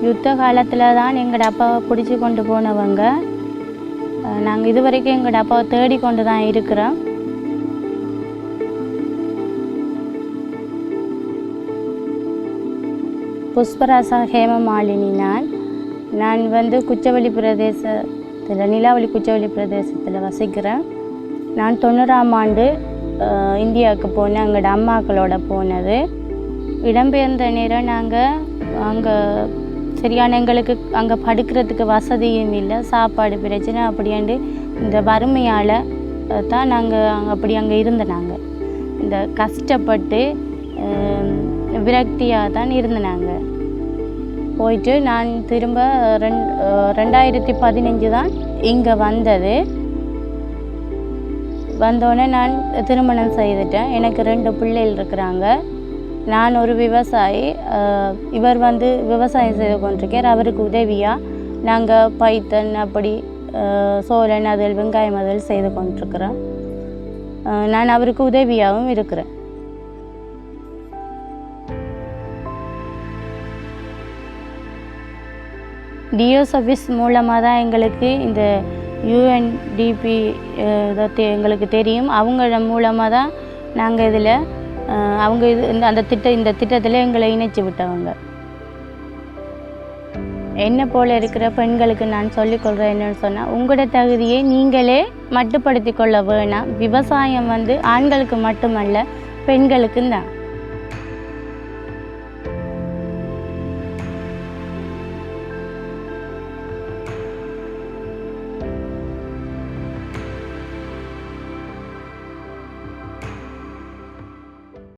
யுத்த காலத்தில் தான் எங்களோட அப்பாவை பிடிச்சி கொண்டு போனவங்க. நாங்கள் இது வரைக்கும் எங்களோட அப்பாவை தேடி கொண்டு தான் இருக்கிறோம். புஷ்பராசா ஹேமமாலினி. நான் குச்சவெளி பிரதேசத்தில், நிலாவளி குச்சவெளி பிரதேசத்தில் வசிக்கிறேன். நான் 90ஆம் ஆண்டு இந்தியாவுக்கு போனேன். எங்களோட அம்மாக்களோட போனது. இடம்பெயர்ந்த நேரம் நாங்கள் அங்கே சரியான எங்களுக்கு அங்கே படுக்கிறதுக்கு வசதியும் இல்லை, சாப்பாடு பிரச்சனை அப்படியாண்டு இந்த வறுமையால் தான் நாங்கள் அங்கே இருந்த நாங்கள் இந்த கஷ்டப்பட்டு விரக்தியாக தான் இருந்தனாங்க. போயிட்டு நான் திரும்ப 2015 தான் இங்கே வந்தது. வந்தோடனே நான் திருமணம் செய்துட்டேன். எனக்கு 2 பிள்ளைகள் இருக்கிறாங்க. நான் ஒரு விவசாயி. இவர் விவசாயம் செய்து கொண்டிருக்கார். அவருக்கு உதவியாக நாங்கள் பைத்தன் அப்படி சோளன் அதில் வெங்காயம் அதில் செய்து கொண்டிருக்கிறோம். நான் அவருக்கு உதவியாகவும் இருக்கிறேன். டிஓ சர்வீஸ் மூலமாக தான் எங்களுக்கு இந்த UNDP எங்களுக்கு தெரியும். அவங்கள மூலமாக தான் நாங்கள் இதில் அவங்க இந்த திட்டத்தில் எங்களை இணைச்சி விட்டவங்க. என்னை போல் இருக்கிற பெண்களுக்கு நான் சொல்லிக்கொள்கிறேன் என்னென்னு சொன்னால், உங்களோட தகுதியை நீங்களே மட்டுப்படுத்தி கொள்ள வேணாம். விவசாயம் ஆண்களுக்கு மட்டுமல்ல, பெண்களுக்கும் தான்.